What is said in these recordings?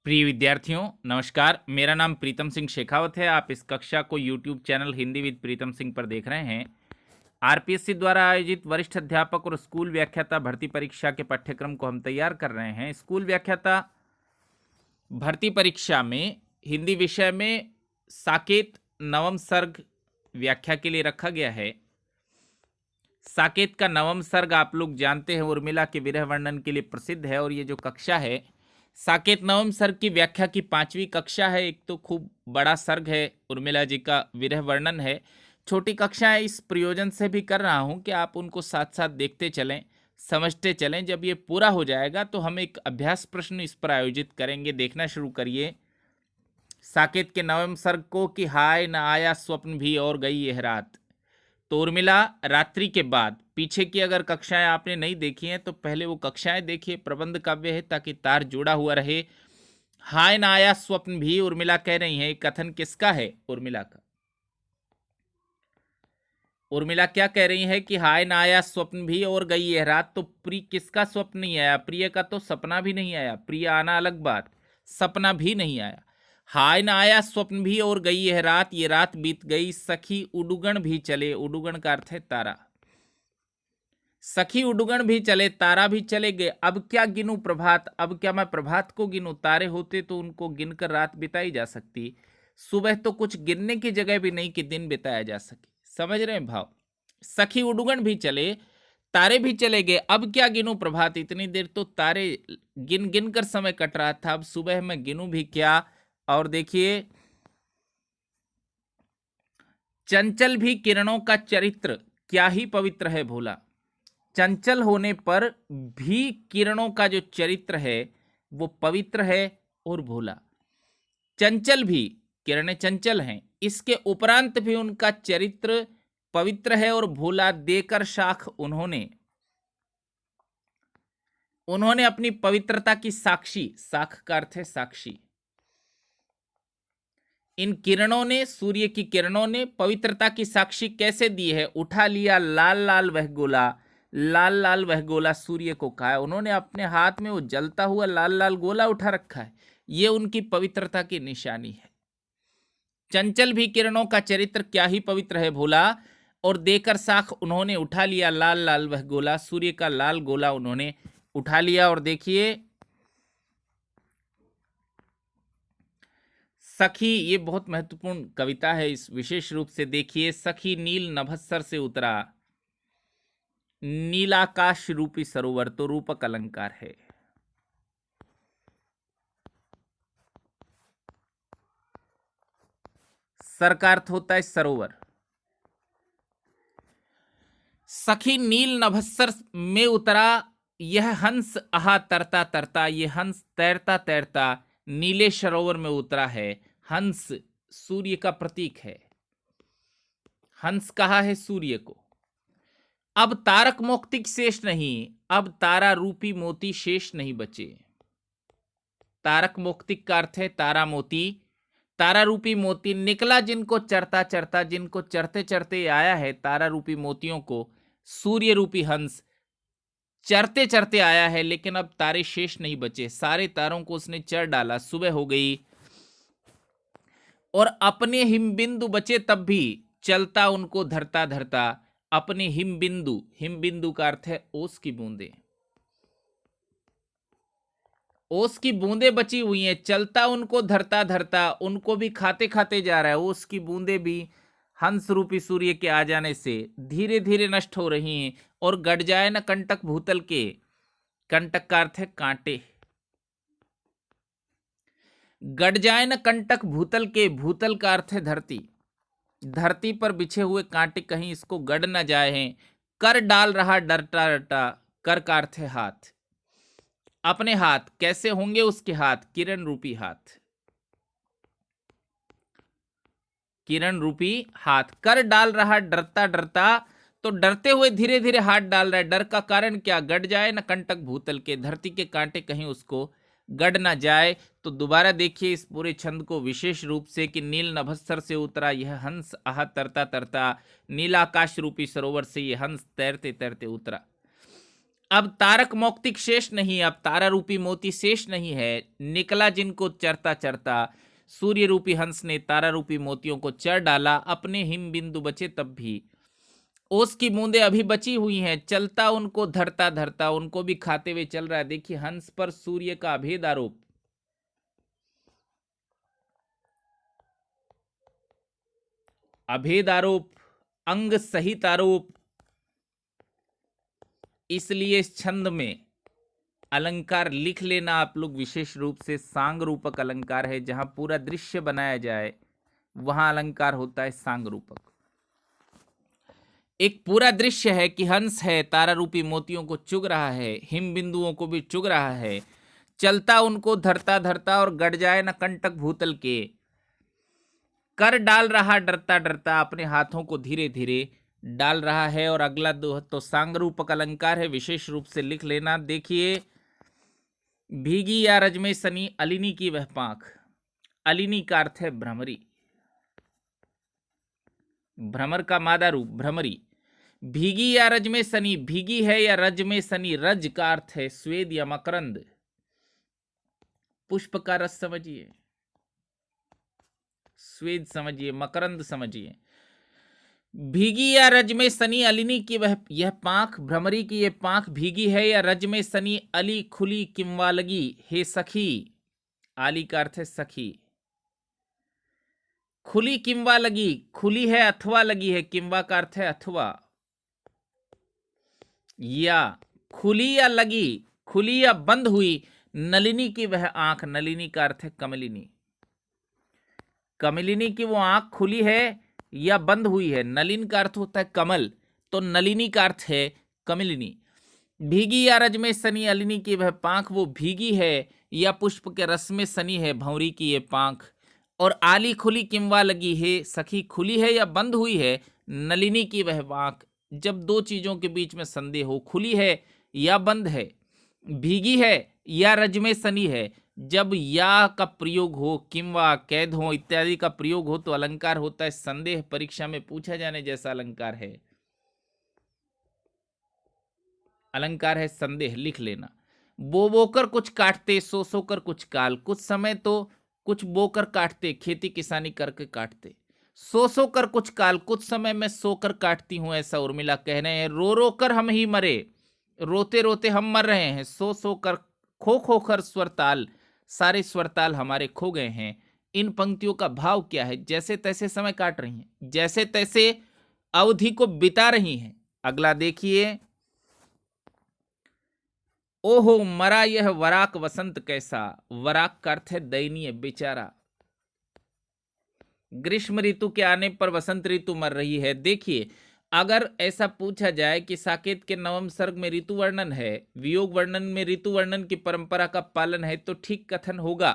प्रिय विद्यार्थियों नमस्कार। मेरा नाम प्रीतम सिंह शेखावत है। आप इस कक्षा को YouTube channel Hindi with Pritam Singh पर देख रहे हैं। आरपीएससी द्वारा आयोजित वरिष्ठ अध्यापक और स्कूल व्याख्याता भर्ती परीक्षा के पाठ्यक्रम को हम तैयार कर रहे हैं। स्कूल व्याख्याता भर्ती परीक्षा में हिंदी विषय में साकेत नवम सर्ग व्याख्या के लिए रखा गया है। साकेत का नवम सर्ग आप लोग जानते हैं, उर्मिला के विरह वर्णन के लिए प्रसिद्ध है। और ये जो कक्षा है साकेत नवम सर्ग की व्याख्या की 5वीं कक्षा है। एक तो खूब बड़ा सर्ग है, उर्मिला जी का विरह वर्णन है। छोटी कक्षाएं इस प्रयोजन से भी कर रहा हूं कि आप उनको साथ साथ देखते चलें, समझते चलें। जब ये पूरा हो जाएगा तो हम एक अभ्यास प्रश्न इस पर आयोजित करेंगे। देखना शुरू करिए साकेत के नवम सर्ग को कि हाय न आया स्वप्न भी और गई यह रात। तो उर्मिला रात्रि के बाद पीछे की अगर कक्षाएं आपने नहीं देखी हैं तो पहले वो कक्षाएं देखिए। प्रबंध काव्य है ताकि तार जुड़ा हुआ रहे। हाय ना आया स्वप्न भी उर्मिला कह रही है। कथन किसका है? उर्मिला का। उर्मिला क्या कह रही है कि हाय ना आया स्वप्न भी और गई यह रात। तो प्रिय किसका स्वप्न नहीं आया? प्रिय का तो सपना भी नहीं आया। प्रिय आना अलग बात, सपना भी नहीं आया। हाय ना आया स्वप्न भी और गई यह रात, ये रात बीत गई। सखी उडुगण भी चले, उडुगण का अर्थ है तारा। सखी उडुगण भी चले, तारा भी चले गए। अब क्या गिनूं प्रभात, अब क्या मैं प्रभात को गिनूं? तारे होते तो उनको गिनकर रात बिताई जा सकती। सुबह तो कुछ गिनने की जगह भी नहीं कि दिन बिताया जा सके। समझ रहे हैं भाव? सखी उडुगण भी चले, तारे भी चले गए। अब क्या गिनूं प्रभात, इतनी देर तो तारे गिन गिन कर समय कट रहा था, अब सुबह में गिनूं भी क्या। और देखिए चंचल भी किरणों का चरित्र क्या ही पवित्र है भोला। चंचल होने पर भी किरणों का जो चरित्र है वो पवित्र है और भोला। चंचल भी, किरणें चंचल हैं, इसके उपरांत भी उनका चरित्र पवित्र है और भोला। देकर शाख उन्होंने अपनी पवित्रता की साक्षी, साख का अर्थ है साक्षी। इन किरणों ने, सूर्य की किरणों ने पवित्रता की साक्षी कैसे दी है? उठा लिया लाल लाल वह गोला, लाल लाल वह गोला सूर्य को कहा है। उन्होंने अपने हाथ में वो जलता हुआ लाल लाल गोला उठा रखा है, ये उनकी पवित्रता की निशानी है। चंचल भी किरणों का चरित्र क्या ही पवित्र है भोला। और देकर साख उन्होंने उठा लिया लाल लाल वह गोला, सूर्य का लाल गोला उन्होंने उठा लिया। और देखिए सखी, ये बहुत महत्वपूर्ण कविता है, इस विशेष रूप से देखिए। सखी नील नभस्सर से उतरा, नीलाकाश रूपी सरोवर, तो रूपक अलंकार है। सर का अर्थ होता है सरोवर। सखी नील नभस्सर में उतरा, यह हंस आहा तरता तरता, ये हंस तैरता तैरता नीले सरोवर में उतरा है। हंस सूर्य का प्रतीक है। हंस कहा है सूर्य को। अब तारक मौक्तिक शेष नहीं, अब तारा रूपी मोती शेष नहीं बचे। तारक मौक्तिक का अर्थ है तारा मोती। तारा रूपी मोती निकला जिनको चरता चरता, जिनको चरते चरते आया है तारा रूपी मोतियों को सूर्य रूपी हंस चरते चरते आया है। लेकिन अब तारे शेष नहीं बचे, सारे तारों को उसने चर डाला। सुबह हो गई और अपने हिमबिंदु बचे तब भी, चलता उनको धरता धरता। अपने हिमबिंदु, हिमबिंदु का अर्थ है ओस की बूंदे, ओस की बूंदे बची हुई हैं। चलता उनको धरता धरता, उनको भी खाते खाते जा रहा है। ओस की बूंदे भी हंस रूपी सूर्य के आ जाने से धीरे धीरे नष्ट हो रही हैं। और गड़ जाए न कंटक भूतल के, कंटक का अर्थ है कांटे। गड़ जाए न कंटक भूतल के, भूतल का अर्थ है धरती। धरती पर बिछे हुए कांटे कहीं इसको गड़ न जाए हैं। कर डाल रहा डरता डरता, कर का अर्थ है हाथ। अपने हाथ कैसे होंगे उसके हाथ? किरण रूपी हाथ, किरण रूपी हाथ। कर डाल रहा डरता डरता, तो डरते हुए धीरे धीरे हाथ डाल रहा है। डर का कारण क्या? गड़ जाए न कंटक भूतल के, धरती के कांटे कहीं उसको गड़ ना जाए। तो दोबारा देखिए इस पूरे छंद को विशेष रूप से कि नील नभस्सर से उतरा यह हंस आहा तरता तरता, नीलाकाश रूपी सरोवर से यह हंस तैरते तैरते उतरा। अब तारक मौक्तिक शेष नहीं, अब तारा रूपी मोती शेष नहीं है, निकला जिनको चरता चरता, सूर्य रूपी हंस ने तारा रूपी मोतियों को चर डाला, अपने हिम बिंदु बचे तब भी, ओस की बूंदे अभी बची हुई हैं, चलता उनको धरता धरता, उनको भी खाते हुए चल रहा है। देखिए हंस पर सूर्य का अभेद आरोप, अभेद आरोप, अंग सहित आरोप। इसलिए इस छंद में अलंकार लिख लेना आप लोग, विशेष रूप से सांग रूपक अलंकार है। जहां पूरा दृश्य बनाया जाए वहां अलंकार होता है सांग रूपक। एक पूरा दृश्य है कि हंस है, तारा रूपी मोतियों को चुग रहा है, हिम बिंदुओं को भी चुग रहा है, चलता उनको धरता धरता, और गड़ जाए न कंटक भूतल के, कर डाल रहा डरता डरता, अपने हाथों को धीरे धीरे डाल रहा है। और अगला तो सांग रूपक अलंकार है, विशेष रूप से लिख लेना। देखिए भीगी या रज में सनी अलिनी की वह पांख, अलिनी का अर्थ है भ्रमरी, भ्रमर का मादा रूप भ्रमरी। भीगी या रज में सनी, भीगी है या रज में सनी, रज का अर्थ है स्वेद या मकरंद, पुष्प का रस समझिए, स्वेद समझिए, मकरंद समझिए। भीगी या रज में सनी अलिनी की वह यह पांख, भ्रमरी की यह पांख भीगी है या रज में सनी, अली खुली किंवा लगी, हे सखी, आली का अर्थ है सखी, खुली किंवा लगी, खुली है अथवा लगी है, किंवा का अर्थ है अथवा, या खुली या लगी, खुली या बंद हुई, नलिनी की वह आंख, नलिनी का अर्थ है कमलिनी, कमलिनी की वो आंख खुली है या बंद हुई है। नलिन का अर्थ होता है कमल, तो नलिनी का अर्थ है कमलिनी। भीगी या रज में सनी अलिनी की वह पांख, वो भीगी है या पुष्प के रस में सनी है भंवरी की ये पांख। और आली खुली किंवा लगी है, सखी खुली है या बंद हुई है नलिनी की वह आंख। जब दो चीजों के बीच में संदेह हो, खुली है या बंद है, भीगी है या रज में सनी है, जब या का प्रयोग हो, किंवा कैद हो इत्यादि का प्रयोग हो, तो अलंकार होता है संदेह। परीक्षा में पूछा जाने जैसा अलंकार है, अलंकार है संदेह, लिख लेना। बो बोकर कुछ काटते, सो सोकर कुछ काल, कुछ समय तो कुछ बोकर काटते, खेती किसानी करके काटते, सो सोकर कुछ काल, कुछ समय में सोकर काटती हूं, ऐसा उर्मिला कह रहे हैं। रो रो कर हम ही मरे, रोते रोते हम मर रहे हैं, सो सोकर खो खो कर स्वरताल, सारे स्वरताल हमारे खो गए हैं। इन पंक्तियों का भाव क्या है? जैसे तैसे समय काट रही हैं, जैसे तैसे अवधि को बिता रही हैं। अगला देखिए, ओहो मरा यह वराक वसंत कैसा, वराक का अर्थ है दयनीय, बेचारा। ग्रीष्म ऋतु के आने पर वसंत ऋतु मर रही है। देखिए अगर ऐसा पूछा जाए कि साकेत के नवम सर्ग में ऋतु वर्णन है, वियोग वर्णन में ऋतु वर्णन की परंपरा का पालन है, तो ठीक कथन होगा,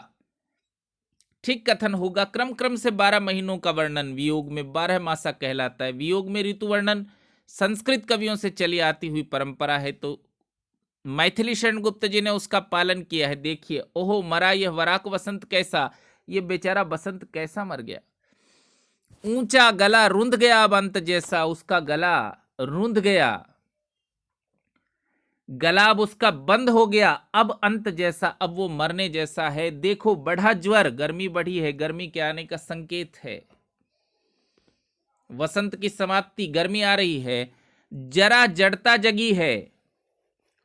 ठीक कथन होगा। क्रम क्रम से 12 महीनों का वर्णन वियोग में 12 मासा कहलाता है। वियोग में ऋतु वर्णन संस्कृत कवियों से चली आती हुई परंपरा है, तो मैथिली शरण गुप्त जी ने उसका पालन किया है। देखिए, ओहो मरा यह वराक वसंत कैसा, ये बेचारा बसंत कैसा मर गया। ऊंचा गला रुंध गया अब अंत जैसा, उसका गला रुंध गया, गला अब उसका बंद हो गया, अब अंत जैसा, अब वो मरने जैसा है। देखो बढ़ा ज्वर, गर्मी बढ़ी है, गर्मी के आने का संकेत है। वसंत की समाप्ति, गर्मी आ रही है। जरा जड़ता जगी है,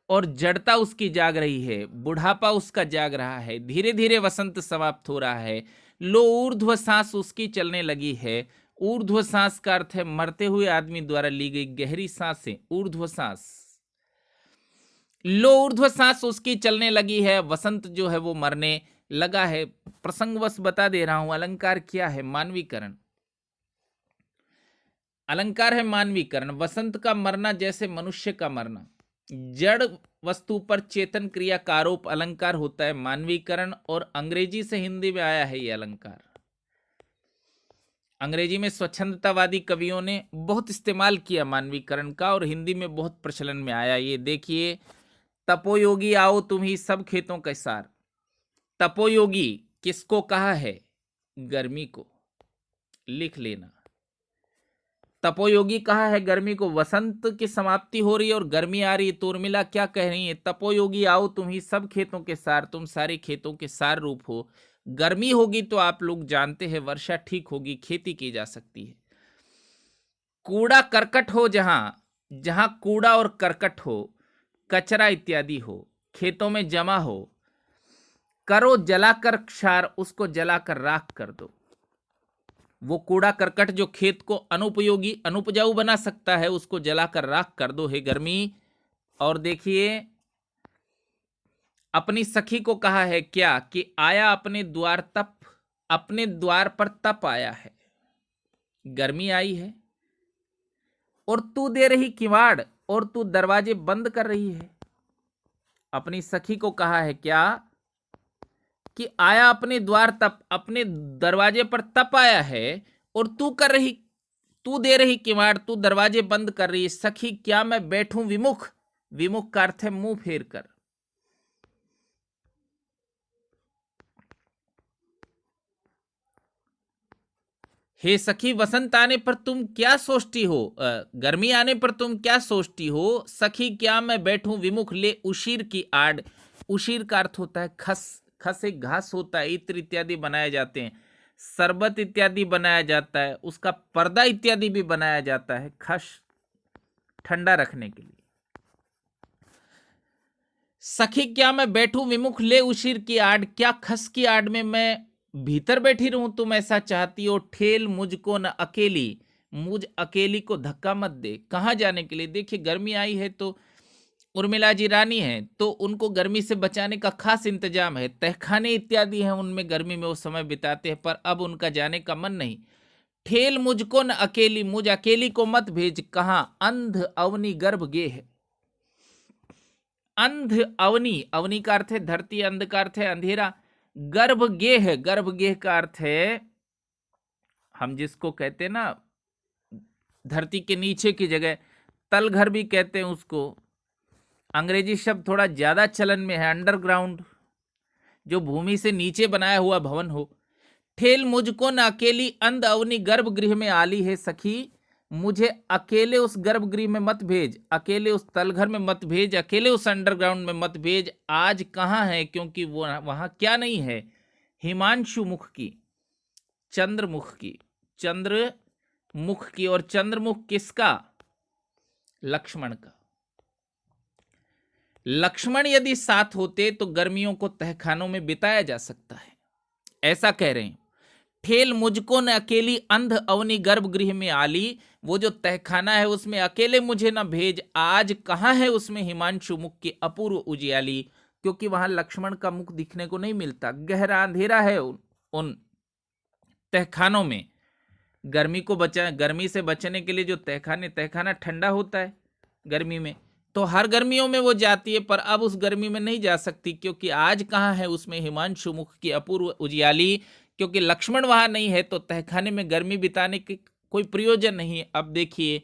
और जड़ता उसकी जाग रही है, बुढ़ापा उसका जाग रहा है। धीरे धीरे वसंत समाप्त हो रहा है। लो ऊर्ध्व सांस उसकी चलने लगी है। ऊर्ध्व सांस का अर्थ है मरते हुए आदमी द्वारा ली गई गहरी सांसें, ऊर्ध्व सांस। लो ऊर्ध्व सांस उसकी चलने लगी है, वसंत जो है वो मरने लगा है। प्रसंगवश बता दे रहा हूं, अलंकार क्या है? मानवीकरण। अलंकार है मानवीकरण। वसंत का मरना जैसे मनुष्य का मरना, जड़ वस्तु पर चेतन क्रिया का आरोप, अलंकार होता है मानवीकरण। और अंग्रेजी से हिंदी में आया है यह अलंकार। अंग्रेजी में स्वच्छंदतावादी कवियों ने बहुत इस्तेमाल किया मानवीकरण का, और हिंदी में बहुत प्रचलन में आया। ये देखिए, तपोयोगी आओ तुम ही सब खेतों के सार। तपोयोगी किसको कहा है? गर्मी को, लिख लेना। तपोयोगी कहा है गर्मी को, वसंत की समाप्ति हो रही है और गर्मी आ रही है, तो उर्मिला क्या कह रही है, तपोयोगी आओ तुम ही सब खेतों के सार, तुम सारे खेतों के सार रूप हो। गर्मी होगी तो आप लोग जानते हैं वर्षा ठीक होगी, खेती की जा सकती है। कूड़ा करकट हो, जहां जहां कूड़ा और करकट हो, कचरा इत्यादि हो, खेतों में जमा हो, करो जलाकर क्षार, उसको जलाकर राख कर दो। वो कूड़ा करकट जो खेत को अनुपयोगी अनुपजाऊ बना सकता है, उसको जलाकर राख कर दो हे गर्मी। और देखिए अपनी सखी को कहा है क्या कि आया अपने द्वार तप, अपने द्वार पर तप आया है, गर्मी आई है और तू दे रही किवाड़, और तू दरवाजे बंद कर रही है। अपनी सखी को कहा है क्या कि आया अपने द्वार तप, अपने दरवाजे पर तप आया है और तू दे रही किवाड़, तू दरवाजे बंद कर रही है। सखी क्या मैं बैठूं विमुख, विमुख का अर्थ है मुंह फेर कर। हे सखी वसंत आने पर तुम क्या सोचती हो, गर्मी आने पर तुम क्या सोचती हो। सखी क्या मैं बैठूं विमुख, ले उशीर की आड़। उशीर का अर्थ होता है खस, खस एक घास होता है, इत्र इत्यादि बनाए जाते हैं, शरबत इत्यादि बनाया जाता है, उसका पर्दा इत्यादि भी बनाया जाता है, खस ठंडा रखने के लिए। सखी क्या मैं बैठूं विमुख, ले उशीर की आड़, क्या खस की आड़ में मैं भीतर बैठी रहूं, तुम ऐसा चाहती हो। ठेल मुझको न अकेली, मुझ अकेली को धक्का मत दे। कहां जाने के लिए, देखिए गर्मी आई है तो उर्मिला जी रानी है, तो उनको गर्मी से बचाने का खास इंतजाम है, तहखाने इत्यादि हैं, उनमें गर्मी में वो समय बिताते हैं, पर अब उनका जाने का मन नहीं। ठेल मुझको न अकेली, मुझ अकेली को मत भेज, कहां अंध अवनी गर्भ गेह। अंध अवनी, अवनी का अर्थ है धरती, अंध का अर्थ है अंधेरा, गर्भ गेह, गर्भ गेह का अर्थ है हम जिसको कहते हैं ना धरती के नीचे की जगह, तल घर भी कहते हैं उसको। अंग्रेजी शब्द थोड़ा ज्यादा चलन में है, अंडरग्राउंड, जो भूमि से नीचे बनाया हुआ भवन हो। ठेल मुझको न अकेली, अंध अवनी गर्भगृह में आली है सखी, मुझे अकेले उस गर्भगृह में मत भेज, अकेले उस तलघर में मत भेज, अकेले उस अंडरग्राउंड में मत भेज। आज कहाँ है, क्योंकि वो वहां क्या नहीं है, हिमांशु मुख की, चंद्रमुख की, चंद्रमुख की। और चंद्रमुख किसका, लक्ष्मण का। लक्ष्मण यदि साथ होते तो गर्मियों को तहखानों में बिताया जा सकता है, ऐसा कह रहे हैं। ठेल मुझको न अकेली, अंध अवनी गर्भगृह में आली, वो जो तहखाना है उसमें अकेले मुझे न भेज, आज कहाँ है उसमें हिमांशु मुख की अपूर्व उजियाली, क्योंकि वहां लक्ष्मण का मुख दिखने को नहीं मिलता, गहरा अंधेरा है उन तहखानों में। गर्मी से बचने के लिए जो तहखाना ठंडा होता है गर्मी में, तो हर गर्मियों में वो जाती है, पर अब उस गर्मी में नहीं जा सकती, क्योंकि आज कहाँ है उसमें हिमांशु मुख की अपूर्व उजियाली, क्योंकि लक्ष्मण वहां नहीं है, तो तहखाने में गर्मी बिताने की कोई प्रयोजन नहीं है। अब देखिए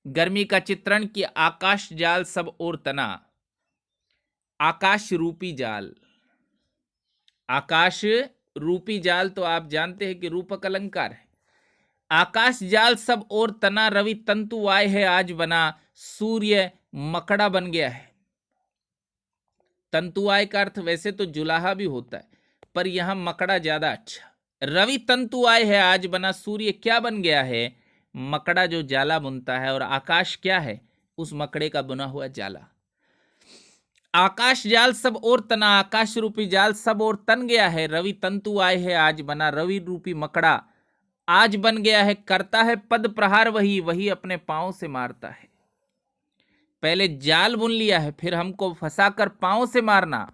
गर्मी का चित्रण कि आकाश जाल सब ओर तना, आकाश रूपी जाल, आकाश रूपी जाल तो आप जानते हैं कि रूपक अलंकार है। आकाश जाल सब ओर तना, रवि तंतु आए है आज बना, सूर्य मकड़ा बन गया है। तंतु आय का अर्थ वैसे तो जुलाहा भी होता है, पर यहां मकड़ा ज्यादा अच्छा। रवि तंतु आय है आज बना, सूर्य क्या बन गया है, मकड़ा जो जाला बुनता है, और आकाश क्या है, उस मकड़े का बुना हुआ जाला। आकाश जाल सब और तना, आकाश रूपी जाल सब और तन गया है, रवि तंतु आए है आज बना, रवि रूपी मकड़ा आज बन गया है। करता है पद प्रहार वही, वही अपने पांव से मारता है। पहले जाल बुन लिया है, फिर हमको फंसाकर पांव से मारना।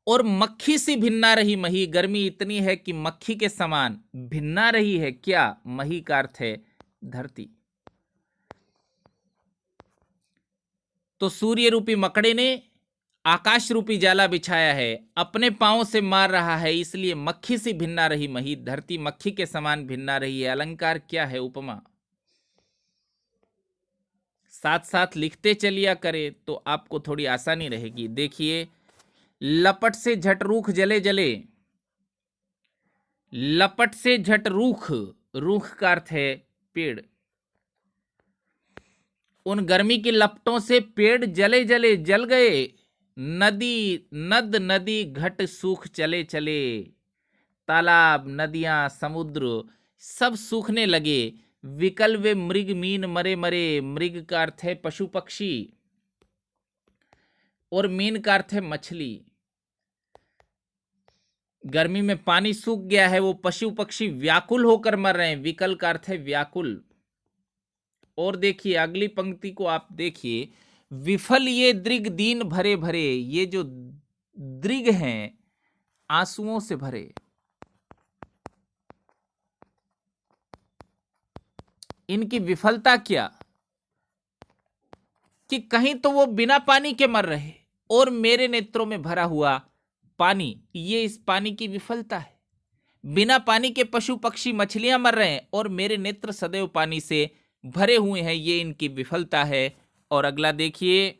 और मक्खी सी भिन्ना रही मही, गर्मी इतनी है कि मक्खी के समान भिन्ना रही है क्या, मही का अर्थ है धरती। तो सूर्य रूपी मकड़े ने आकाश रूपी जाला बिछाया है, अपने पांव से मार रहा है, इसलिए मक्खी सी भिन्ना रही मही, धरती मक्खी के समान भिन्ना रही है। अलंकार क्या है, उपमा। साथ साथ लिखते चलिया करे तो आपको थोड़ी आसानी रहेगी। देखिए लपट से झट रूख जले जले, लपट से झट रूख, रूख का अर्थ है पेड़। उन गर्मी की लपटों से पेड़ जले जले जल गए। नदी नद नदी घट सूख चले चले, तालाब नदियां समुद्र सब सूखने लगे। विकल वे मृग मीन मरे मरे, मृग का अर्थ है पशु पक्षी और मीन का अर्थ है मछली। गर्मी में पानी सूख गया है, वो पशु पक्षी व्याकुल होकर मर रहे हैं। विकल का अर्थ है व्याकुल। और देखिए अगली पंक्ति को आप देखिए, विफल ये दृग दीन भरे भरे। ये जो दृग हैं आंसुओं से भरे, इनकी विफलता क्या कि कहीं तो वो बिना पानी के मर रहे और मेरे नेत्रों में भरा हुआ पानी, ये इस पानी की विफलता है। बिना पानी के पशु पक्षी मछलियां मर रहे हैं और मेरे नेत्र सदैव पानी से भरे हुए हैं, ये इनकी विफलता है। और अगला देखिए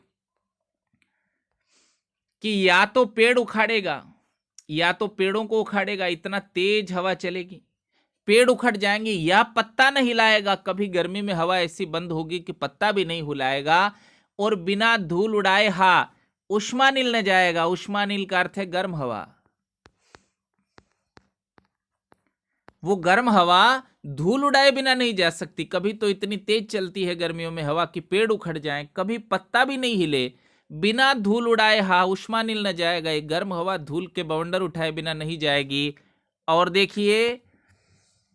कि या तो पेड़ उखाड़ेगा, या तो पेड़ों को उखाड़ेगा, इतना तेज हवा चलेगी पेड़ उखड़ जाएंगे, या पत्ता नहीं हिलाएगा। कभी गर्मी में हवा ऐसी बंद होगी कि पत्ता भी नहीं हिलाएगा। और बिना धूल उड़ाए उष्मानील न जाएगा। उष्मानील का अर्थ है गर्म हवा। वो गर्म हवा धूल उड़ाए बिना नहीं जा सकती। कभी तो इतनी तेज चलती है गर्मियों में हवा कि पेड़ उखड़ जाएं, कभी पत्ता भी नहीं हिले। बिना धूल उड़ाए उष्मानील न जाएगा। ये गर्म हवा धूल के बवंडर उठाए बिना नहीं जाएगी। और देखिए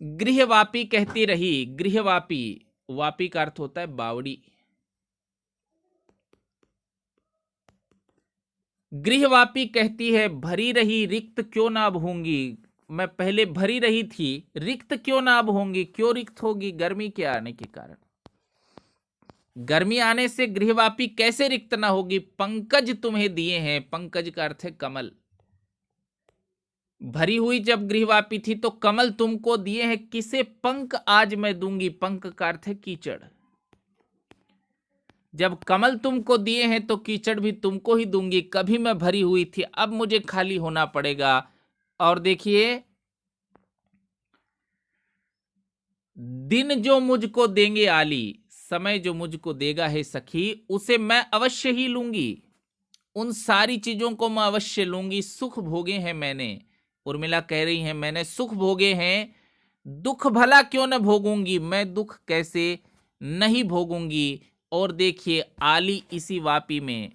गृहवापी कहती रही, गृहवापी, वापी का अर्थ होता है बावड़ी। गृहवापी कहती है भरी रही रिक्त क्यों ना अब होंगी। मैं पहले भरी रही थी, रिक्त क्यों ना अब होंगी। क्यों रिक्त होगी? गर्मी के आने के कारण। गर्मी आने से गृहवापी कैसे रिक्त ना होगी। पंकज तुम्हें दिए हैं, पंकज का अर्थ है कमल। भरी हुई जब गृहवापी थी तो कमल तुमको दिए हैं, किसे पंख आज मैं दूंगी। पंख का अर्थ है कीचड़। जब कमल तुमको दिए हैं तो कीचड़ भी तुमको ही दूंगी। कभी मैं भरी हुई थी, अब मुझे खाली होना पड़ेगा। और देखिए दिन जो मुझको देंगे आली, समय जो मुझको देगा है सखी, उसे मैं अवश्य ही लूंगी। उन सारी चीजों को मैं अवश्य लूंगी। सुख भोगे हैं मैंने, उर्मिला कह रही हैं मैंने सुख भोगे हैं, दुख भला क्यों न भोगूंगी। मैं दुख कैसे नहीं भोगूंगी। और देखिए आली इसी वापी में,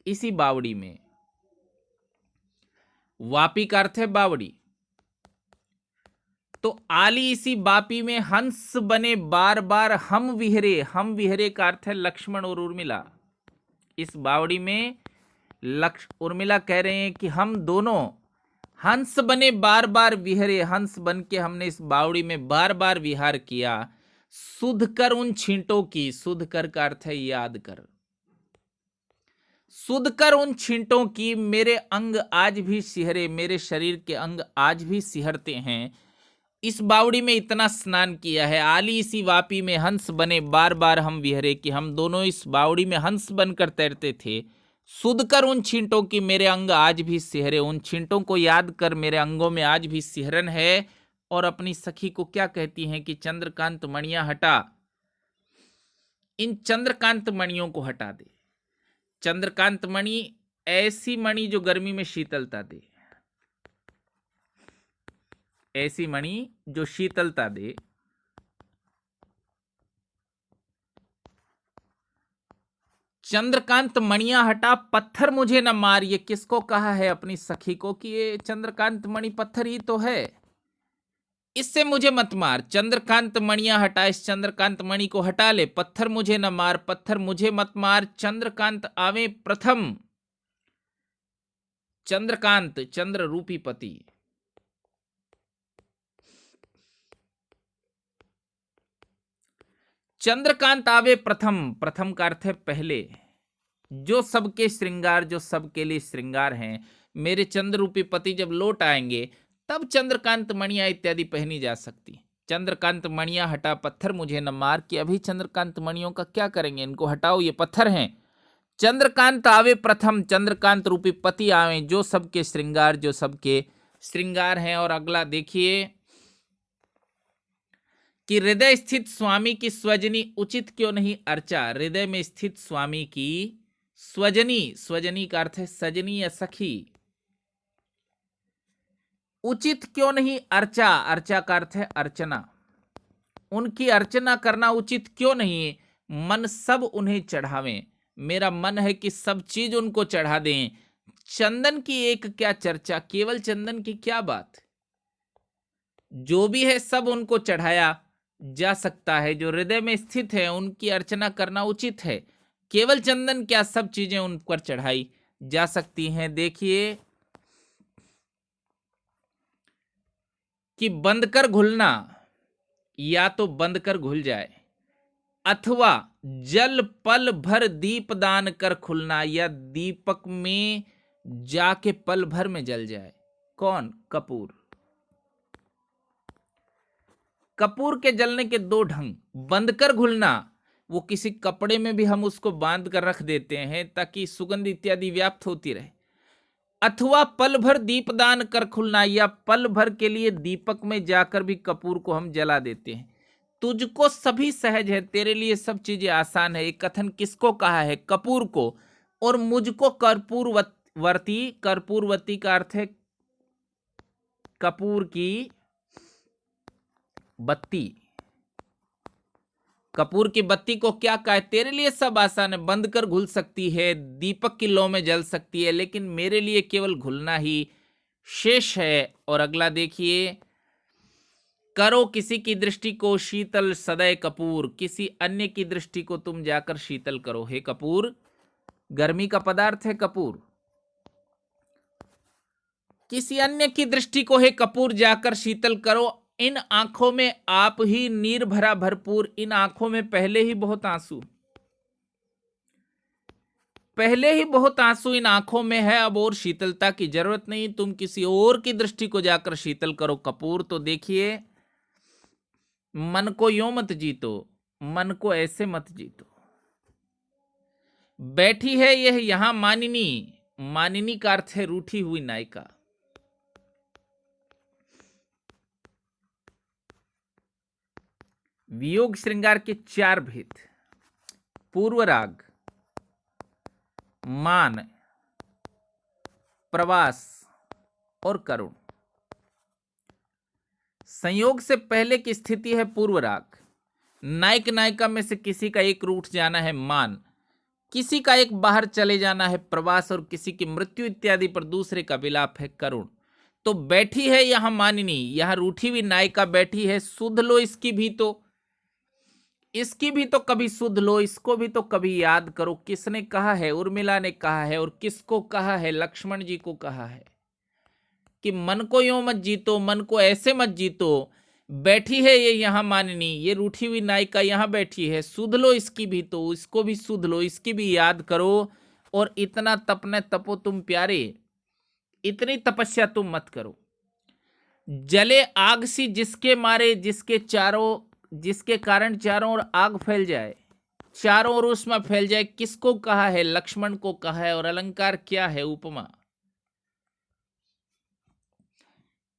इसी बावड़ी में। वापी का अर्थ है बावड़ी। तो आली इसी बापी में हंस बने बार बार हम विहरे। हम विहरे का अर्थ है लक्ष्मण और उर्मिला। इस बावड़ी में उर्मिला कह रहे हैं कि हम दोनों हंस बने बार बार विहरे। हंस बन के हमने इस बावड़ी में बार बार विहार किया। सुध कर उन छींटों की, सुध कर का अर्थ है याद कर। सुध कर उन छींटों की, मेरे अंग आज भी सिहरे। मेरे शरीर के अंग आज भी सिहरते हैं। इस बावड़ी में इतना स्नान किया है। आली इसी वापी में हंस बने बार बार हम विहरे, कि हम दोनों इस बावड़ी में हंस बनकर तैरते थे। सुध कर उन छींटों की, मेरे अंग आज भी सिहरे। उन छींटों को याद कर, मेरे अंगों में आज भी सिहरन है। और अपनी सखी को क्या कहती हैं कि चंद्रकांत मणियां हटा, इन चंद्रकांत मणियों को हटा दे। चंद्रकांत मणि ऐसी मणि जो गर्मी में शीतलता दे, ऐसी मणि जो शीतलता दे। चंद्रकांत मणियां हटा, पत्थर मुझे न मार। ये किसको कहा है? अपनी सखी को, कि ये चंद्रकांत मणि पत्थर ही तो है, इससे मुझे मत मार। चंद्रकांत मणियां हटा, इस चंद्रकांत मणि को हटा ले। पत्थर मुझे न मार, पत्थर मुझे मत मार। चंद्रकांत आवे प्रथम, चंद्रकांत चंद्र रूपी पति। चंद्रकांत आवे प्रथम, प्रथम का अर्थ है पहले। जो सबके श्रृंगार, जो सबके लिए श्रृंगार हैं, मेरे चंद्र रूपी पति जब लौट आएंगे तब चंद्रकांत मणियां इत्यादि पहनी जा सकती। चंद्रकांत मणियां हटा, पत्थर मुझे न मार। कि अभी चंद्रकांत मणियों का क्या करेंगे, इनको हटाओ, ये पत्थर हैं। चंद्रकांत आवे प्रथम, चंद्रकांत रूपी पति आवे, जो सबके श्रृंगार, जो सबके श्रृंगार हैं। और अगला देखिए कि हृदय स्थित स्वामी की स्वजनी उचित क्यों नहीं अर्चा। हृदय में स्थित स्वामी की स्वजनी, स्वजनी का अर्थ है सजनी या सखी, उचित क्यों नहीं अर्चा, अर्चा का अर्थ है अर्चना, उनकी अर्चना करना उचित क्यों नहीं, मन सब उन्हें चढ़ावें। मेरा मन है कि सब चीज उनको चढ़ा दें। चंदन की एक क्या चर्चा, केवल चंदन की क्या बात, जो भी है सब उनको चढ़ाया जा सकता है। जो हृदय में स्थित है उनकी अर्चना करना उचित है। केवल चंदन क्या, सब चीजें उन पर चढ़ाई जा सकती हैं। देखिए कि बंद कर घुलना, या तो बंद कर घुल जाए, अथवा जल पल भर दीप दान कर खुलना, या दीपक में जाके पल भर में जल जाए। कौन? कपूर। कपूर के जलने के दो ढंग, बंद कर घुलना, वो किसी कपड़े में भी हम उसको बांध कर रख देते हैं ताकि सुगंध इत्यादि व्याप्त होती रहे, अथवा पल भर दीपदान कर खुलना, या पल भर के लिए दीपक में जाकर भी कपूर को हम जला देते हैं। तुझको सभी सहज है, तेरे लिए सब चीजें आसान है। ये कथन किसको कहा है? कपूर को। और मुझको कर्पूरवर्ती, कर्पूरवती का अर्थ है कपूर की बत्ती, कपूर की बत्ती को क्या कहा है? तेरे लिए सब आसान है, बंद कर घुल सकती है, दीपक की लौ में जल सकती है, लेकिन मेरे लिए केवल घुलना ही शेष है। और अगला देखिए, करो किसी की दृष्टि को शीतल सदै कपूर, किसी अन्य की दृष्टि को तुम जाकर शीतल करो। हे कपूर, गर्मी का पदार्थ है कपूर, किसी अन्य की दृष्टि को हे कपूर जाकर शीतल करो। इन आंखों में आप ही नीर भरा भरपूर, इन आंखों में पहले ही बहुत आंसू, पहले ही बहुत आंसू इन आंखों में है, अब और शीतलता की जरूरत नहीं, तुम किसी और की दृष्टि को जाकर शीतल करो कपूर। तो देखिए, मन को यूं मत जीतो, मन को ऐसे मत जीतो। बैठी है यह यहां मानिनी, मानिनी का अर्थ है रूठी हुई नायिका। वियोग श्रृंगार के चार भेद, पूर्व राग, मान, प्रवास और करुण। संयोग से पहले की स्थिति है पूर्व राग, नायक नायिका में से किसी का एक रूठ जाना है मान, किसी का एक बाहर चले जाना है प्रवास, और किसी की मृत्यु इत्यादि पर दूसरे का विलाप है करुण। तो बैठी है यहां मानिनी, यहां रूठी हुई नायिका बैठी है, सुध लो इसकी भी तो, इसकी भी तो कभी सुध लो, इसको भी तो कभी याद करो। किसने कहा है? उर्मिला ने कहा है। और किसको कहा है? लक्ष्मण जी को कहा है कि मन को यूं मत जीतो, मन को ऐसे मत जीतो। बैठी है ये यहां मानिनी, ये रूठी हुई नायिका यहां बैठी है, सुध लो इसकी भी तो, इसको भी सुध लो, इसकी भी याद करो। और इतना तपने तपो तुम प्यारे, इतनी तपस्या तुम मत करो। जले आग सी जिसके मारे, जिसके चारों, जिसके कारण चारों ओर आग फैल जाए, चारों ओर उसमें फैल जाए। किसको कहा है? लक्ष्मण को कहा है। और अलंकार क्या है? उपमा।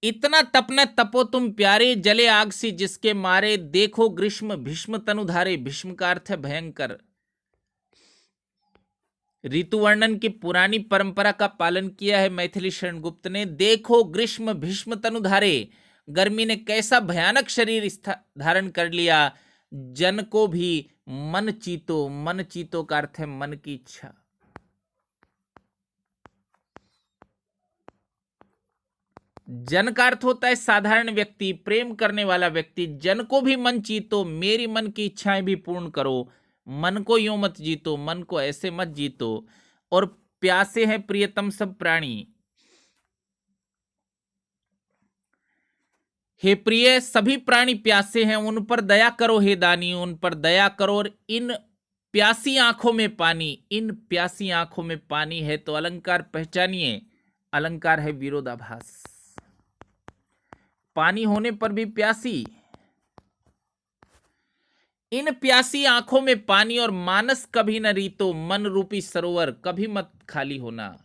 इतना तपने तपो तुम प्यारे, जले आग सी जिसके मारे, देखो ग्रीष्म भीष्म तनुधारे। भीष्म का अर्थ है भयंकर। ऋतु वर्णन की पुरानी परंपरा का पालन किया है मैथिली शरण गुप्त ने। देखो ग्रीष्म भीष्म तनुधारे, गर्मी ने कैसा भयानक शरीर धारण कर लिया। जन को भी मन चीतो, मन चीतो का अर्थ है मन की इच्छा। जन का अर्थ होता है साधारण व्यक्ति, प्रेम करने वाला व्यक्ति। जन को भी मन चीतो, मेरी मन की इच्छाएं भी पूर्ण करो। मन को यूं मत जीतो, मन को ऐसे मत जीतो। और प्यासे हैं प्रियतम सब प्राणी, हे प्रिय सभी प्राणी प्यासे हैं, उन पर दया करो हे दानी, उन पर दया करो। और इन प्यासी आंखों में पानी, इन प्यासी आंखों में पानी है। तो अलंकार पहचानिए, अलंकार है विरोधाभास। पानी होने पर भी प्यासी, इन प्यासी आंखों में पानी और मानस कभी न रीतो, मन रूपी सरोवर कभी मत खाली होना।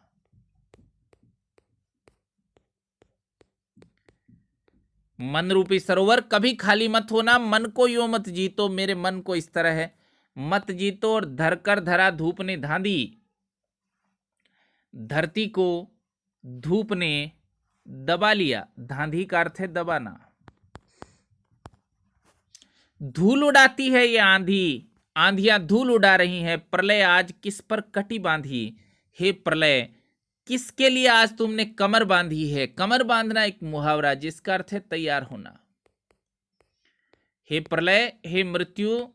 मन रूपी सरोवर कभी खाली मत होना, मन को यो मत जीतो, मेरे मन को इस तरह है मत जीतो। और धरकर धरा धूप ने धांधी, धरती को धूप ने दबा लिया। धांधी का अर्थ है दबाना। धूल उड़ाती है ये आंधी, आंधियां धूल उड़ा रही हैं, प्रलय आज किस पर कटी बांधी। हे प्रलय, किसके लिए आज तुमने कमर बांधी है। कमर बांधना एक मुहावरा जिसका अर्थ है तैयार होना। हे प्रलय, हे मृत्यु,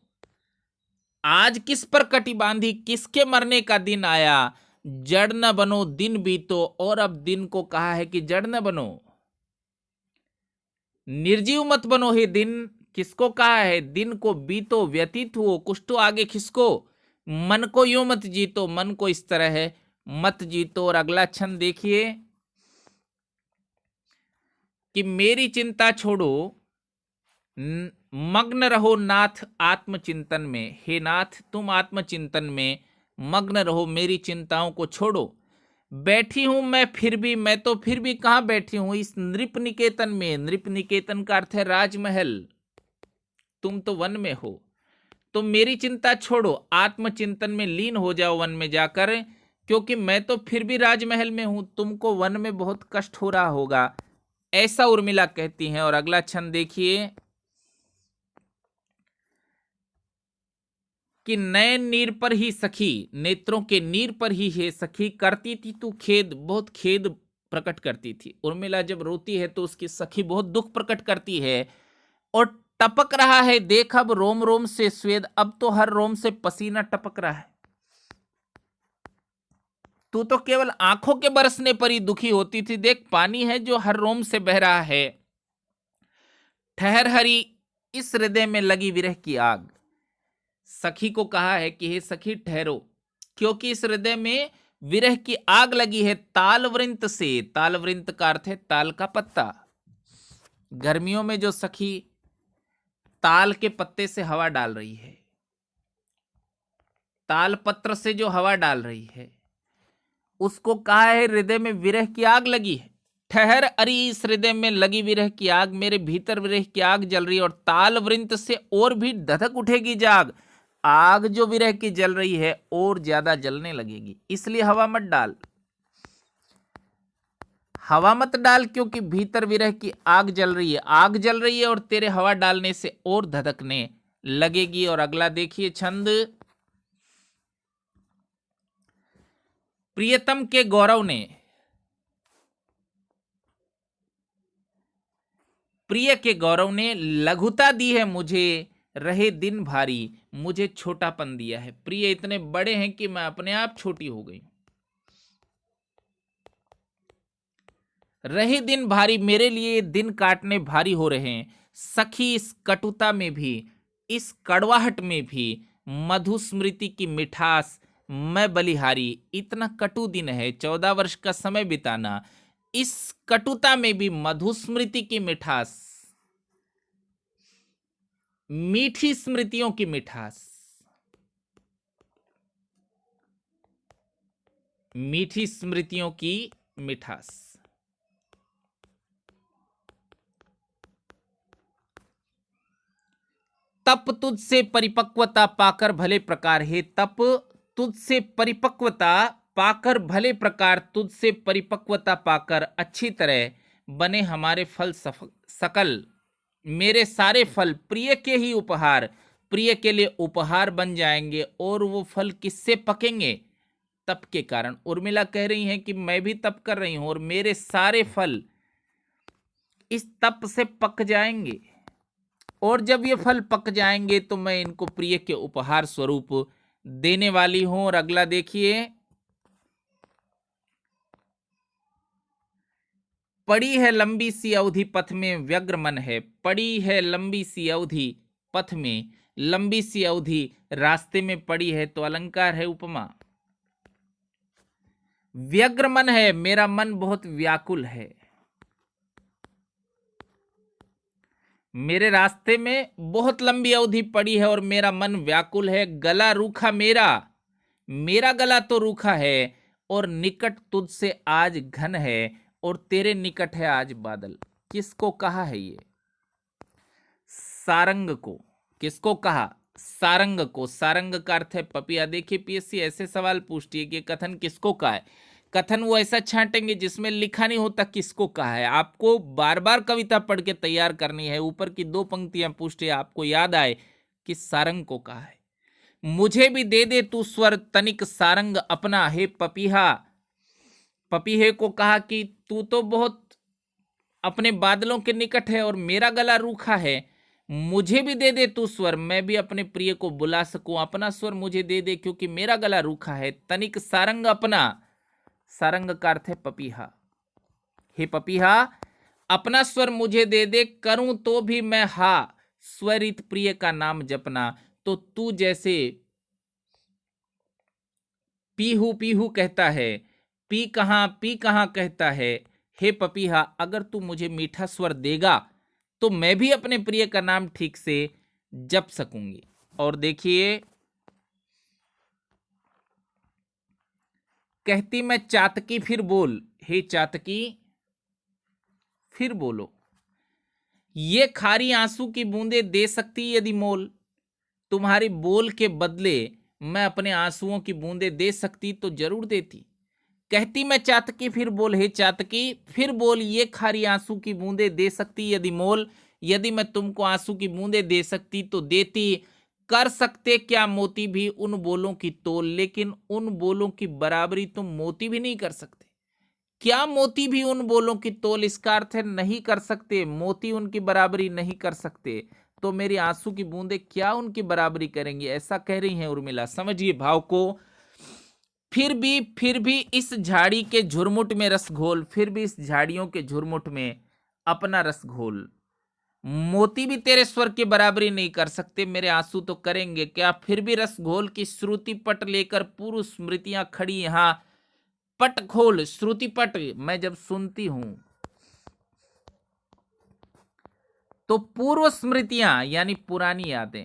आज किस पर कटी बांधी, किसके मरने का दिन आया। जड़ न बनो दिन बीतो, और अब दिन को कहा है कि जड़ न बनो, निर्जीव मत बनो हे दिन। किसको कहा है, दिन को बीतो व्यतीत हुओ, कुछ तो आगे खिसको। मन को यूं मत जीतो, मन को इस तरह है मत जीतो। और अगला छंद देखिए कि मेरी चिंता छोड़ो, मग्न रहो नाथ आत्मचिंतन में। हे नाथ, तुम आत्मचिंतन में मग्न रहो, मेरी चिंताओं को छोड़ो। बैठी हूं मैं फिर भी, मैं तो फिर भी कहां बैठी हूं, इस नृप निकेतन में। नृप निकेतन का अर्थ है राजमहल, तुम तो वन में हो। तो मेरी चिंता छोड़ो, आत्मचिंतन में लीन हो जाओ वन में जाकर, क्योंकि मैं तो फिर भी राजमहल में हूं, तुमको वन में बहुत कष्ट हो रहा होगा, ऐसा उर्मिला कहती हैं। और अगला छंद देखिए कि नयन नीर पर ही सखी, नेत्रों के नीर पर ही है सखी, करती थी तू खेद, बहुत खेद प्रकट करती थी। उर्मिला जब रोती है तो उसकी सखी बहुत दुख प्रकट करती है। और टपक रहा है देख अब रोम रोम से स्वेद, अब तो हर रोम से पसीना टपक रहा है। तू तो केवल आंखों के बरसने पर ही दुखी होती थी, देख पानी है जो हर रोम से बह रहा है। ठहर हरी इस हृदय में लगी विरह की आग। सखी को कहा है कि हे सखी ठहरो, क्योंकि इस हृदय में विरह की आग लगी है। तालवृंत से, तालवृंत का अर्थ है ताल का पत्ता। गर्मियों में जो सखी ताल के पत्ते से हवा डाल रही है, ताल पत्र से जो हवा डाल रही है, उसको कहा है हृदय में विरह की आग लगी है। ठहर अरी इस हृदय में लगी विरह की आग, मेरे भीतर विरह की आग जल रही है। और ताल वृंत से और भी धधक उठेगी जाग, आग जो विरह की जल रही है और ज्यादा जलने लगेगी, इसलिए हवा मत डाल, हवा मत डाल, क्योंकि भीतर विरह की आग जल रही है, आग जल रही है और तेरे हवा डालने से और धधकने लगेगी। और अगला देखिए छंद, प्रियतम के गौरव ने, प्रिय के गौरव ने लघुता दी है मुझे, रहे दिन भारी मुझे छोटापन दिया है। प्रिय इतने बड़े हैं कि मैं अपने आप छोटी हो गई। रहे दिन भारी, मेरे लिए दिन काटने भारी हो रहे हैं। सखी इस कटुता में भी, इस कड़वाहट में भी, मधुस्मृति की मिठास मैं बलिहारी। इतना कटु दिन है, 14 वर्ष का समय बिताना, इस कटुता में भी मधुस्मृति की मिठास, मीठी स्मृतियों की मिठास, मीठी स्मृतियों की मिठास। तप तुझसे परिपक्वता पाकर भले प्रकार, हे तप तुझसे परिपक्वता पाकर भले प्रकार, तुझसे परिपक्वता पाकर अच्छी तरह बने हमारे फल सकल। मेरे सारे फल प्रिय के ही उपहार, प्रिय के लिए उपहार बन जाएंगे। और वो फल किससे पकेंगे, तप के कारण। उर्मिला कह रही हैं कि मैं भी तप कर रही हूं और मेरे सारे फल इस तप से पक जाएंगे, और जब ये फल पक जाएंगे तो मैं इनको प्रिय के उपहार स्वरूप देने वाली हूं। और अगला देखिए, पड़ी है लंबी सी अवधि पथ में व्यग्र मन है। पड़ी है लंबी सी अवधि पथ में, लंबी सी अवधि रास्ते में पड़ी है तो अलंकार है, उपमा। व्यग्र मन है, मेरा मन बहुत व्याकुल है। मेरे रास्ते में बहुत लंबी अवधि पड़ी है और मेरा मन व्याकुल है। गला रूखा मेरा, मेरा गला तो रूखा है, और निकट तुझसे आज घन है, और तेरे निकट है आज बादल। किसको कहा है ये? सारंग को। किसको कहा? सारंग को। सारंग का अर्थ है पपिया। देखिए पीएससी ऐसे सवाल पूछती है कि कथन किसको कहा है। कथन वो ऐसा छांटेंगे जिसमें लिखा नहीं होता किसको कहा है। आपको बार बार कविता पढ़ के तैयार करनी है। ऊपर की 2 पंक्तियां पूछती है, आपको याद आए कि सारंग को कहा है। मुझे भी दे दे तू स्वर तनिक सारंग अपना, हे पपीहा। पपीहे को कहा कि तू तो बहुत अपने बादलों के निकट है और मेरा गला रूखा है। मुझे भी दे दे तू स्वर, मैं भी अपने प्रिय को बुला सकूं। अपना स्वर मुझे दे दे क्योंकि मेरा गला रूखा है। तनिक सारंग अपना, सारंग का अर्थ है पपीहा। हे पपीहा, अपना स्वर मुझे दे दे, करूं तो भी मैं हा स्वरित प्रिय का नाम जपना। तो तू जैसे पीहू पीहू कहता है, पी कहां कहता है, हे पपीहा, अगर तू मुझे मीठा स्वर देगा तो मैं भी अपने प्रिय का नाम ठीक से जप सकूंगी। और देखिए, कहती मैं चातकी फिर बोल, हे चातकी फिर बोलो। ये खारी आंसू की बूंदे दे सकती यदि मोल। तुम्हारी बोल के बदले मैं अपने आंसुओं की बूंदे दे सकती तो जरूर देती। कहती मैं चातकी फिर बोल, हे चातकी फिर बोल। ये खारी आंसू की बूंदे दे सकती यदि मोल। यदि मैं तुमको आंसू की बूंदे दे सकती तो देती। कर सकते क्या मोती भी उन बोलों की तोल, लेकिन उन बोलों की बराबरी तुम मोती भी नहीं कर सकते। क्या मोती भी उन बोलों की तोल, इसका अर्थ है नहीं कर सकते। मोती उनकी बराबरी नहीं कर सकते तो मेरी आंसू की बूंदे क्या उनकी बराबरी करेंगी, ऐसा कह रही हैं उर्मिला। समझिए भाव को। फिर भी इस झाड़ी के झुरमुट में रस घोल, फिर भी इस झाड़ियों के झुरमुट में अपना रस घोल। मोती भी तेरे स्वर की बराबरी नहीं कर सकते, मेरे आंसू तो करेंगे क्या। फिर भी रस घोल की श्रुति पट लेकर पूर्व स्मृतियां खड़ी यहां। पट खोल, श्रुति पट मैं जब सुनती हूं तो पूर्व स्मृतियां यानी पुरानी यादें,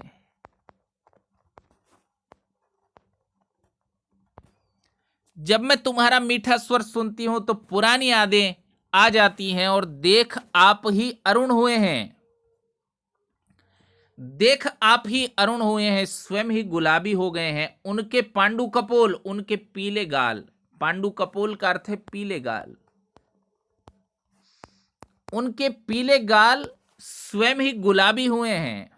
जब मैं तुम्हारा मीठा स्वर सुनती हूं तो पुरानी यादें आ जाती हैं। और देख आप ही अरुण हुए हैं, देख आप ही अरुण हुए हैं, स्वयं ही गुलाबी हो गए हैं। उनके पांडु कपोल, उनके पीले गाल। पांडु कपोल का अर्थ है पीले गाल। उनके पीले गाल स्वयं ही गुलाबी हुए हैं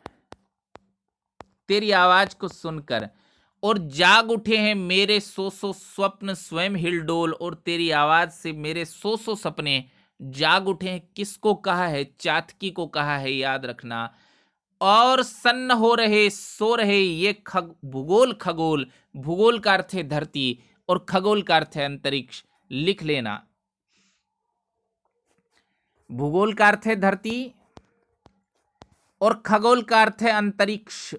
तेरी आवाज को सुनकर। और जाग उठे हैं मेरे सौ स्वप्न स्वयं हिलडोल, और तेरी आवाज से मेरे सौ सपने जाग उठे हैं। किसको कहा है? चातकी को कहा है, याद रखना। और सन्न हो रहे सो रहे ये भूगोल खगोल। भूगोल का अर्थ है धरती और खगोल का अर्थ है अंतरिक्ष। लिख लेना, भूगोल का अर्थ है धरती और खगोल का अर्थ है अंतरिक्ष।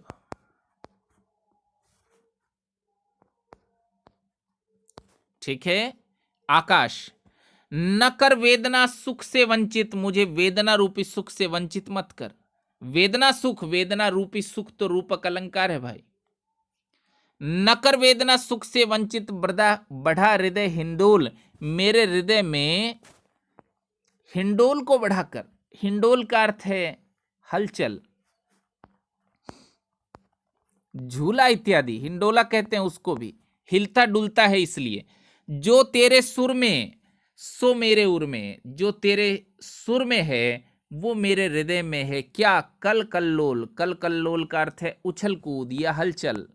ठीक है, आकाश। न कर वेदना सुख से वंचित, मुझे वेदना रूपी सुख से वंचित मत कर। वेदना सुख, वेदना रूपी सुख तो रूपक अलंकार है भाई। न कर वेदना सुख से वंचित, बढ़ा हृदय हिंडोल। मेरे हृदय में हिंडोल को बढ़ाकर, हिंडोल का अर्थ है हलचल, झूला इत्यादि, हिंडोला कहते हैं उसको भी। हिलता डुलता है इसलिए। जो तेरे सुर में सो मेरे उर में, जो तेरे सुर में है वो मेरे हृदय में है। क्या? कल कल्लोल। कल कल्लोल का अर्थ है उछल कूद या हलचल।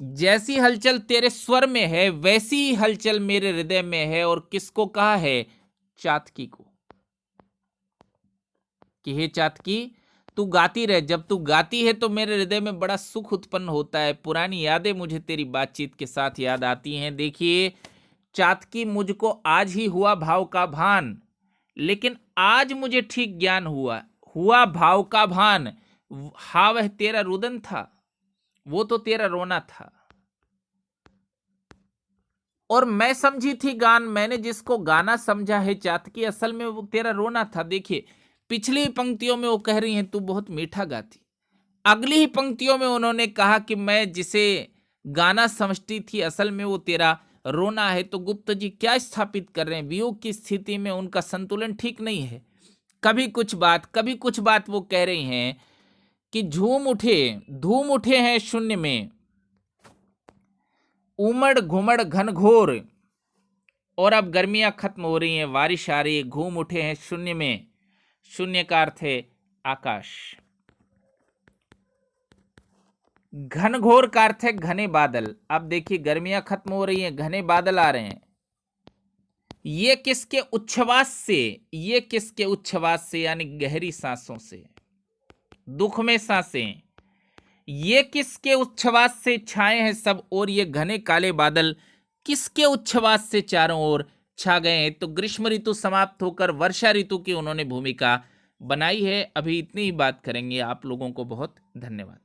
जैसी हलचल तेरे स्वर में है वैसी ही हलचल मेरे हृदय में है। और किसको कहा है? चातकी को, कि हे चातकी तू गाती रहे। जब तू गाती है तो मेरे हृदय में बड़ा सुख उत्पन्न होता है। पुरानी यादें मुझे तेरी बातचीत के साथ याद आती हैं। देखिए चातकी, मुझको आज ही हुआ भाव का भान, लेकिन आज मुझे ठीक ज्ञान हुआ। हुआ भाव का भान, हा वह तेरा रुदन था, वो तो तेरा रोना था। और मैं समझी थी गान, मैंने जिसको गाना समझा है चातकी, असल में वो तेरा रोना था। देखिए पिछली पंक्तियों में वो कह रही हैं तू बहुत मीठा गाती, अगली ही पंक्तियों में उन्होंने कहा कि मैं जिसे गाना समझती थी असल में वो तेरा रोना है। तो गुप्ता जी क्या स्थापित कर रहे हैं? वियोग की स्थिति में उनका संतुलन ठीक नहीं है। कभी कुछ बात वो कह रही हैं कि धूम उठे हैं शून्य में, उमड़ घुमड़ घनघोर, और अब गर्मियां खत्म हो रही हैं, बारिश आ रही है, घूम उठे हैं शून्य में। शून्य का अर्थ है आकाश। घनघोर का अर्थ है घने बादल। अब देखिए गर्मियां खत्म हो रही हैं, घने बादल आ रहे हैं। ये किसके उच्छ्वास से यानी गहरी सांसों से, दुख में सांसें। ये किसके उच्छ्वास से छाए हैं सब, और ये घने काले बादल किसके उच्छ्वास से चारों ओर छा गए हैं? तो ग्रीष्म ऋतु समाप्त होकर वर्षा ऋतु की उन्होंने भूमिका बनाई है। अभी इतनी ही बात करेंगे। आप लोगों को बहुत धन्यवाद।